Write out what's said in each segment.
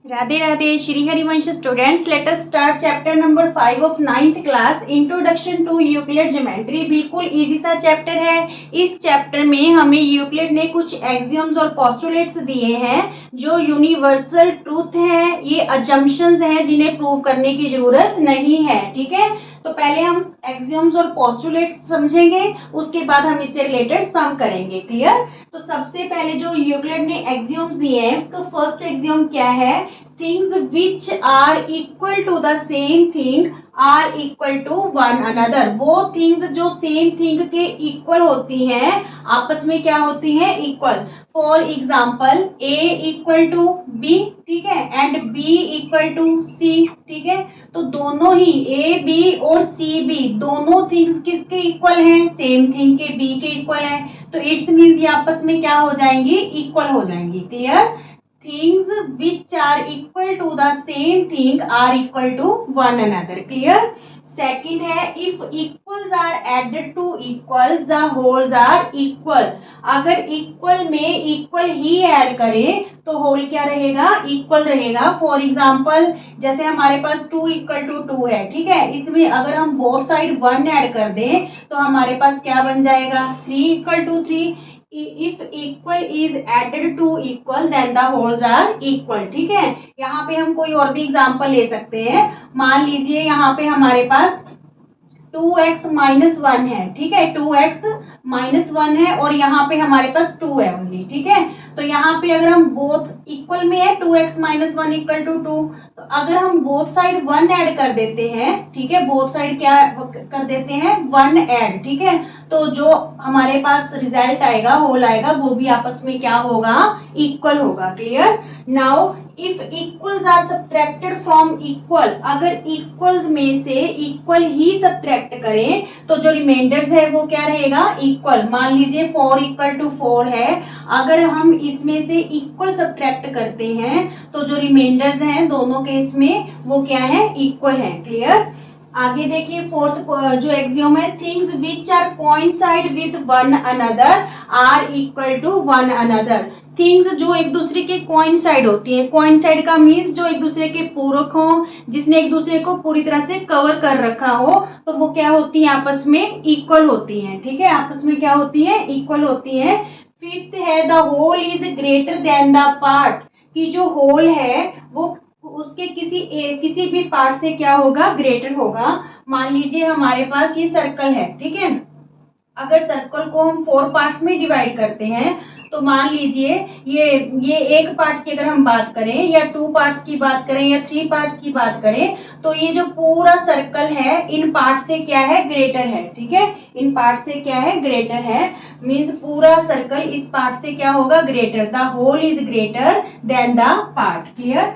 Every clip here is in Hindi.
Radhe Radhe Shri Harivansh students, let us start chapter number 5 of 9th class, introduction to Euclid geometry. बिल्कुल इजी सा चैप्टर है। इस चैप्टर में हमें यूक्लिड ने कुछ एक्सियम्स और पोस्टुलेट्स दिए हैं जो यूनिवर्सल ट्रूथ है, ये अजम्पशंस हैं जिन्हें प्रूव करने की जरूरत नहीं है। ठीक है, तो पहले हम एक्सियम्स और पोस्टुलेट्स समझेंगे, उसके बाद हम इससे रिलेटेड सम करेंगे। क्लियर? तो सबसे पहले जो यूक्लिड ने एक्सियम्स दिए हैं, उसका फर्स्ट एक्सियम क्या है? Things which are equal to the same thing are equal to one another. वो थिंग्स जो सेम थिंग के इक्वल होती हैं, आपस में क्या होती हैं? Equal. For example A equal to B, ठीक है, and B equal to C. ठीक है, तो दोनों ही ए बी और सी बी दोनों थिंग्स किसके इक्वल हैं? सेम थिंग के, बी के इक्वल हैं। तो इट्स मीन्स ये आपस में क्या हो जाएंगी? इक्वल हो जाएंगी। Clear? Things which are equal to the same thing are equal to one another. Clear? Second है, if equals are added to equals the wholes are equal. अगर इक्वल में इक्वल ही ऐड करें तो होल क्या रहेगा? इक्वल रहेगा। फॉर एग्जाम्पल, जैसे हमारे पास 2 इक्वल टू 2 है, ठीक है, इसमें अगर हम बोथ साइड 1 ऐड कर दें तो हमारे पास क्या बन जाएगा? 3 equal to 3। If equal is added to equal then the wholes are equal. ठीक है, यहाँ पे हम कोई और भी एग्जांपल ले सकते हैं। मान लीजिए यहाँ पे हमारे पास 2x माइनस 1 है, ठीक है, 2x माइनस 1 है और यहाँ पे हमारे पास 2 है ओनली। ठीक है, तो यहाँ पे अगर हम बोथ इक्वल में है 2x माइनस 1 इक्वल टू 2, तो अगर हम बोथ साइड 1 ऐड कर देते हैं, ठीक है, बोथ साइड क्या कर देते हैं? 1 ऐड। ठीक है, तो जो हमारे पास रिजल्ट आएगा, होल आएगा, वो भी आपस में क्या होगा? इक्वल होगा। Clear? Now if equals are subtracted from equal, अगर इक्वल्स में से इक्वल ही सब्ट्रैक्ट करें तो जो रिमाइंडर्स है वो क्या रहेगा? इक्वल। मान लीजिए 4 इक्वल टू 4 है, अगर हम इसमें से इक्वल सब्ट्रैक्ट करते हैं तो जो रिमाइंडर्स हैं दोनों केस में वो क्या है? इक्वल है। क्लियर? आगे देखिए, फोर्थ जो एक्सियोम है, things which are coincide with one another are equal to one another. Things जो एक दूसरे के कोइंसाइड होती हैं, कोइंसाइड का मीन्स जो एक दूसरे के पूरक हो, जिसने एक दूसरे को पूरी तरह से कवर कर रखा हो, तो वो क्या होती है? आपस में इक्वल होती हैं। ठीक है, आपस में क्या होती है? इक्वल होती हैं। फिफ्थ है, the whole is greater than the part, कि जो होल है वो उसके किसी भी पार्ट से क्या होगा? ग्रेटर होगा। मान लीजिए हमारे पास ये सर्कल है, ठीक है, अगर सर्कल को हम 4 पार्ट्स में डिवाइड करते हैं तो मान लीजिए ये एक पार्ट की अगर हम बात करें या 2 पार्ट्स की बात करें या 3 पार्ट्स की बात करें, तो ये जो पूरा सर्कल है इन पार्ट से क्या है? ग्रेटर है। ठीक है, इन पार्ट से क्या है? ग्रेटर है। मींस पूरा सर्कल इस पार्ट से क्या होगा? Greater. The whole is greater than the part. Clear?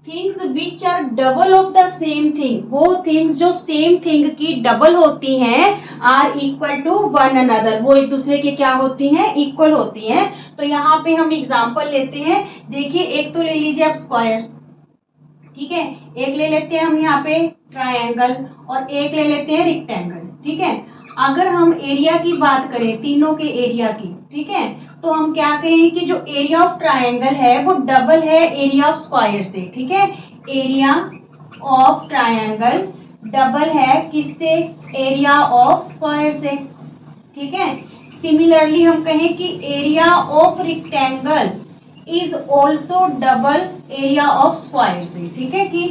Things which are double of the same thing, वो थिंग्स जो सेम थिंग की डबल होती हैं are equal to one another, वो एक दूसरे के क्या होती हैं? इक्वल होती हैं। तो यहाँ पे हम एग्जांपल लेते हैं। देखिए, एक तो ले लीजिए आप स्क्वायर, ठीक है, एक ले लेते हैं हम यहाँ पे ट्रायंगल और एक ले लेते हैं रेक्टेंगल। ठीक है, अगर हम एरिया की बात करें, तीनों के एरिया की, ठीक है, तो हम क्या कहें कि जो एरिया ऑफ ट्रायंगल है वो डबल है एरिया ऑफ स्क्वायर से। ठीक है, एरिया ऑफ ट्रायंगल डबल है किससे? एरिया ऑफ स्क्वायर से। ठीक है, सिमिलरली हम कहें कि area of rectangle is also double area of square से। ठीक है, कि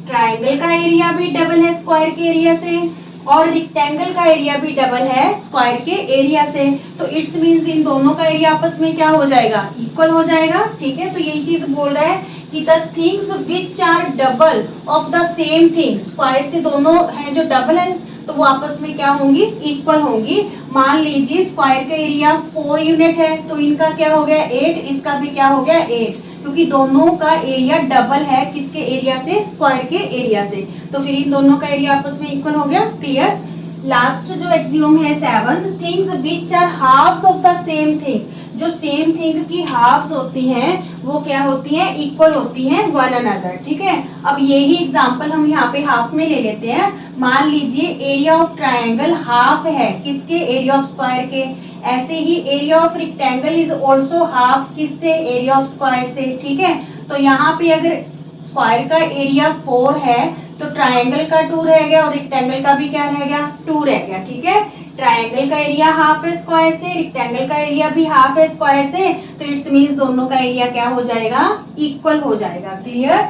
ट्रायंगल का एरिया भी डबल है स्क्वायर के एरिया से और रेक्टेंगल का एरिया भी डबल है स्क्वायर के एरिया से। तो इट्स मींस इन दोनों का एरिया आपस में क्या हो जाएगा? इक्वल हो जाएगा। ठीक है, तो यही चीज बोल रहा है कि the things which are double of the same thing, square से दोनों हैं जो डबल है तो वो आपस में क्या होंगी? इक्वल होंगी। मान लीजिए स्क्वायर का एरिया 4 यूनिट है तो इनका क्या हो गया? 8, इसका भी क्या हो गया? 8, क्योंकि दोनों का एरिया डबल है किसके एरिया से? स्क्वायर के एरिया से। तो फिर इन दोनों का एरिया आपस में इक्वल हो गया। क्लियर? लास्ट जो एक्सियोम है 7th, things which are halves of the same thing, जो सेम थिंग की हाफ्स होती हैं वो क्या होती हैं? इक्वल होती हैं वन अनदर। ठीक है, अब यही एग्जांपल हम यहाँ पे हाफ में ले लेते हैं। मान लीजिए एरिया ऑफ ट्रायंगल हाफ है किसके? एरिया ऑफ स्क्वायर के। ऐसे ही area of rectangle is also half किससे? एरिया ऑफ स्क्वायर से। ठीक है, तो यहाँ पे अगर स्क्वायर का एरिया 4 है तो ट्रायंगल का 2 रह गया और रेक्टेंगल का भी क्या रह गया, 2 रह गया। ठीक है, ट्रायंगल का एरिया हाफ है स्क्वायर से, रेक्टेंगल का एरिया भी हाफ है स्क्वायर से, तो इट्स मीन्स दोनों का एरिया क्या हो जाएगा, इक्वल हो जाएगा। Clear.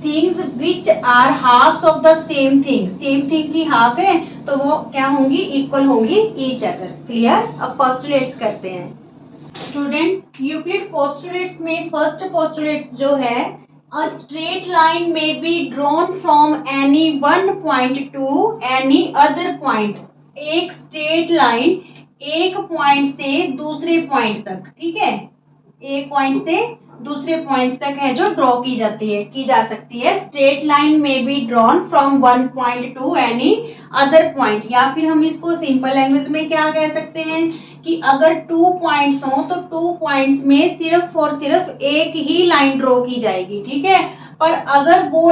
Things which are halves of the same thing की हाफ है तो वो क्या होंगी, इक्वल होंगी ईच अदर। क्लियर। अब पोस्टुलेट्स करते हैं स्टूडेंट्स। यूक्लिड पोस्टुलेट्स में फर्स्ट पोस्टुलेट्स जो है, a straight line may be drawn from any one point to any other point। एक स्ट्रेट लाइन एक पॉइंट से दूसरे पॉइंट तक, ठीक है, एक पॉइंट से दूसरे पॉइंट तक है जो ड्रॉ की जाती है, की जा सकती है। स्ट्रेट लाइन में be drawn from one point two any other point, या फिर हम इसको सिंपल लैंग्वेज में क्या कह सकते हैं कि अगर 2 पॉइंट्स हो तो 2 पॉइंट्स में सिर्फ और सिर्फ एक ही लाइन ड्रॉ की जाएगी। ठीक है, पर अगर वो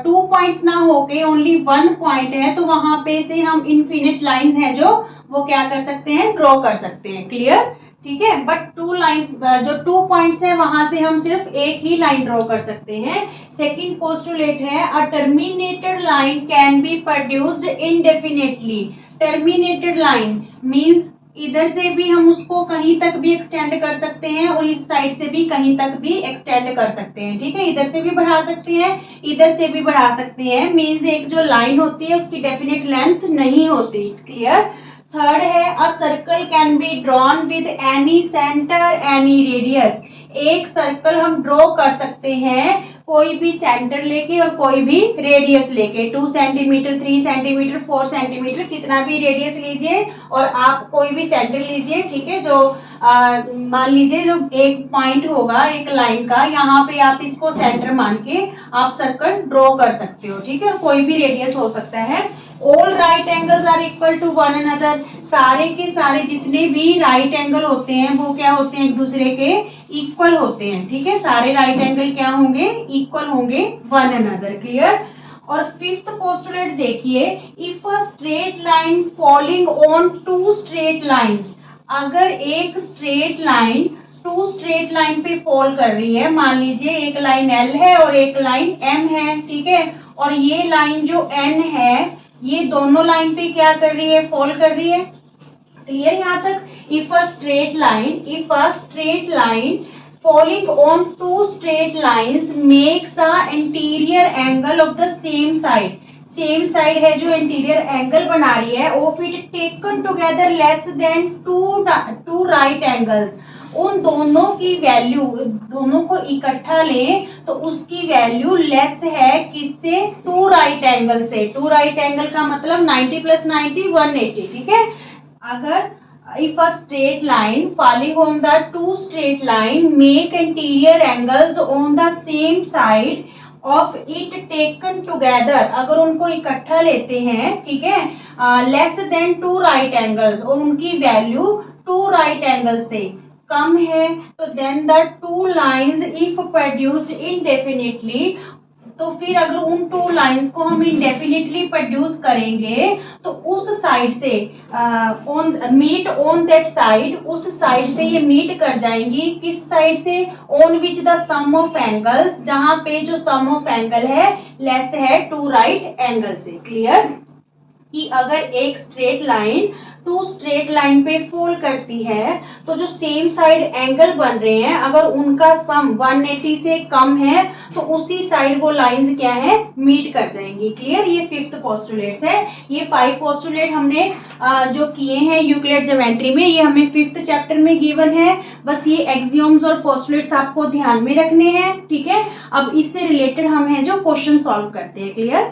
2 पॉइंट्स ना होके ओनली 1 पॉइंट है तो वहां पे से हम इनफिनिट लाइंस हैं जो वो क्या कर सकते हैं, ड्रॉ कर सकते हैं। क्लियर। ठीक है, बट 2 लाइंस जो 2 पॉइंट्स है वहां से हम सिर्फ एक ही लाइन ड्रॉ कर सकते हैं। सेकंड पोस्टुलेट है, a terminated line can be produced indefinitely. Terminated line means इधर से भी हम उसको कहीं तक भी एक्सटेंड कर सकते हैं और इस साइड से भी कहीं तक भी एक्सटेंड कर सकते हैं। ठीक है, इधर से भी बढ़ा सकते हैं, इधर से भी बढ़ा सकते हैं। मींस एक जो लाइन होती है उसकी डेफिनेट लेंथ नहीं होती। क्लियर। थर्ड है, a circle can be drawn with any centre any radius. एक सर्कल हम ड्रॉ कर सकते हैं कोई भी सेंटर लेके और कोई भी रेडियस लेके, 2 सेंटीमीटर, 3 सेंटीमीटर, 4 सेंटीमीटर, कितना भी रेडियस लीजिए और आप कोई भी सेंटर लीजिए। ठीक है, जो मान लीजिए जो एक पॉइंट होगा एक लाइन का, यहाँ पे आप इसको सेंटर मान के आप सर्कल ड्रॉ कर सकते हो। ठीक है, और कोई भी रेडियस हो सकता है। All right angles are equal to one another. सारे के सारे जितने भी राइट एंगल होते हैं वो क्या होते हैं, एक दूसरे के इक्वल होते हैं। ठीक है, सारे राइट एंगल क्या होंगे, इक्वल होंगे वन अनदर। क्लियर। और फिफ्थ पोस्टुलेट देखिए, if a straight line falling on 2 straight lines. अगर एक स्ट्रेट लाइन 2 स्ट्रेट लाइन पे फॉल कर रही है, मान लीजिए एक लाइन L है और एक लाइन M है। ठीक है, और ये लाइन जो N है ये दोनों लाइन पे क्या कर रही है, फॉल कर रही है। क्लियर यहाँ तक। If a straight line falling on 2 straight lines makes the interior angle of the same side है जो इंटीरियर एंगल बना रही है, of it taken together less than two right angles. उन दोनों की वैल्यू, दोनों को इकट्ठा लें तो उसकी वैल्यू लेस है किससे, 2 राइट एंगल से। 2 राइट एंगल का मतलब 90 + 90 180। ठीक है, अगर if a straight line falling on the 2 straight line make interior angles on the same side of it taken together, अगर उनको इकट्ठा लेते हैं, ठीक है, लेस देन 2 राइट एंगल्स और उनकी वैल्यू 2 राइट एंगल से कम है तो then the 2 lines if produced indefinitely, तो फिर अगर उन 2 लाइंस को हम इंडेफिनिटली प्रोड्यूस करेंगे तो उस साइड से मीट ऑन दैट साइड, उस साइड से ये मीट कर जाएंगी। किस साइड से, on which the sum of angles, जहां पे जो सम ऑफ एंगल है लेस है 2 राइट एंगल से। क्लियर। कि अगर एक स्ट्रेट लाइन 2 स्ट्रेट लाइन पे फॉल करती है तो जो सेम साइड एंगल बन रहे हैं अगर उनका सम 180 से कम है तो उसी साइड वो लाइंस क्या है, मीट कर जाएंगी। क्लियर। ये फिफ्थ पोस्टुलेट है। ये 5 पोस्टुलेट हमने जो किए हैं यूक्लिड ज्योमेट्री में, ये हमें 5th चैप्टर में गिवन है। बस ये एक्सियोम्स और पोस्टुलेट्स आपको ध्यान में रखने हैं। ठीक है, अब इससे रिलेटेड हम है जो क्वेश्चन सॉल्व करते हैं। क्लियर।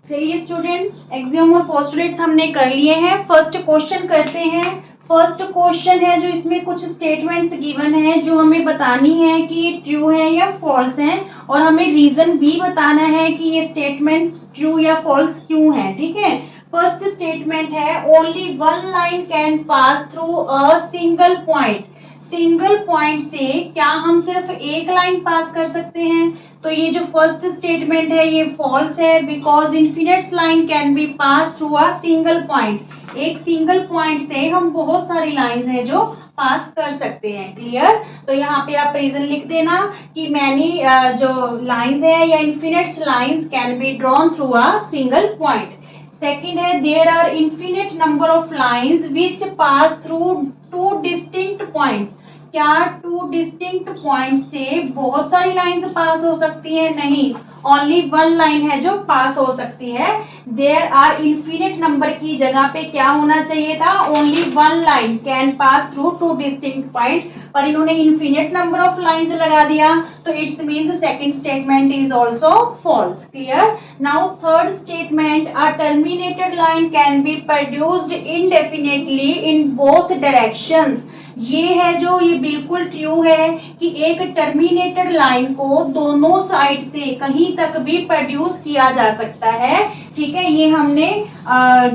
चलिए स्टूडेंट्स, एक्सियम और पोस्टुलेट्स हमने कर लिए हैं। फर्स्ट क्वेश्चन करते हैं। फर्स्ट क्वेश्चन है जो इसमें कुछ स्टेटमेंट्स गिवन है जो हमें बतानी है कि ये ट्रू है या फॉल्स है, और हमें रीजन भी बताना है कि ये स्टेटमेंट्स ट्रू या फॉल्स क्यों है। ठीक है, फर्स्ट स्टेटमेंट है, only one line can pass through a single point. Single point से क्या हम सिर्फ एक लाइन पास कर सकते हैं, तो ये जो फर्स्ट स्टेटमेंट है ये फॉल्स है, because infinite line can B pass through a single point. एक सिंगल पॉइंट से हम बहुत सारी लाइंस हैं जो पास कर सकते हैं। क्लियर? तो यहाँ पे आप रीजन लिख देना कि मैनी जो लाइंस है या infinite lines can be drawn through a single point. Second है there are infinite number of lines which pass through two distinct points. क्या टू डिस्टिंक्ट पॉइंट से बहुत सारी लाइंस पास हो सकती है? नहीं, ओनली वन लाइन है जो पास हो सकती है। देयर आर इन्फिनिट नंबर की जगह पे क्या होना चाहिए था? Only one line can pass through two distinct point, पर इन्होंने इन्फिनिट नंबर ऑफ लाइंस लगा दिया, तो it's means second statement is also false. Clear? Now third statement, a terminated line can be produced indefinitely in both directions. ये है जो ये बिल्कुल ट्रू है कि एक टर्मिनेटेड लाइन को दोनों साइड से कहीं तक भी प्रोड्यूस किया जा सकता है। ठीक है, ये हमने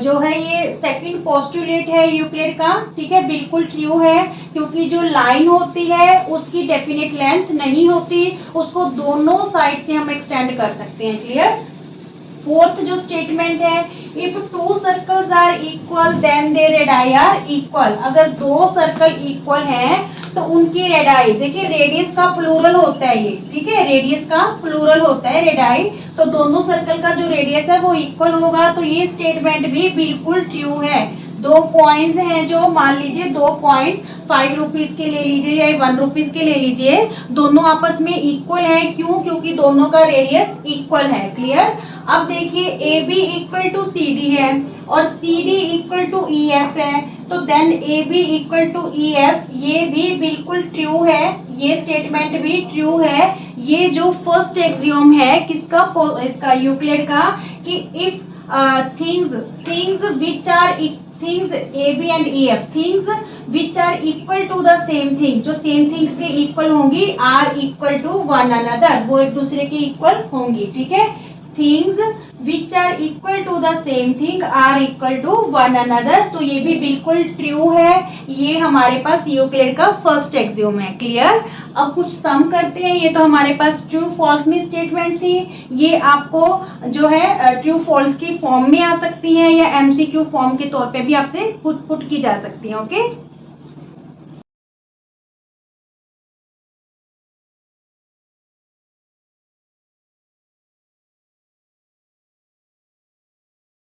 जो है ये सेकंड पोस्टुलेट है यूक्लिड का। ठीक है, बिल्कुल ट्रू है, क्योंकि जो लाइन होती है उसकी डेफिनेट लेंथ नहीं होती, उसको दोनों साइड से हम एक्सटेंड कर सकते हैं। क्लियर? फोर्थ जो स्टेटमेंट है, if two circles are equal then their radii are equal. अगर दो सर्कल इक्वल हैं तो उनकी रेडियाई, देखिए रेडियस का प्लूरल होता है ये। ठीक है, रेडियस का प्लूरल होता है रेडियाई, तो दोनों सर्कल का जो रेडियस है वो इक्वल होगा। तो ये स्टेटमेंट भी बिल्कुल ट्रू है। दो कॉइन्स हैं जो, मान लीजिए दो कॉइन 5 रुपीज के ले लीजिए या 1 रुपीज के ले लीजिए, दोनों आपस में इक्वल है। क्यों? क्योंकि दोनों का रेडियस इक्वल है। क्लियर? अब देखिए A B equal to C D है और C D equal to E F है, तो then A B equal to E F, ये भी बिल्कुल ट्रू है, ये स्टेटमेंट भी ट्रू है। ये जो फर्स्ट एक्सियोम है किसका? इसका यूक्लिड का, कि if things which are things A, B and E, F, things which are equal to the same thing, जो सेम थिंग के इक्वल होंगी, are equal to one another, वो एक दूसरे के इक्वल होंगी। ठीक है, things which are equal to the same thing are equal to one another, तो ये भी बिल्कुल ट्रू है। ये हमारे पास यूक्लिड का फर्स्ट एक्सियोम है। क्लियर? अब कुछ सम करते हैं। ये तो हमारे पास ट्रू फॉल्स में स्टेटमेंट थी, ये आपको जो है ट्रू फॉल्स की फॉर्म में आ सकती है या एमसीक्यू फॉर्म के तौर पे भी आपसे पुट की जा सकती है। ओके।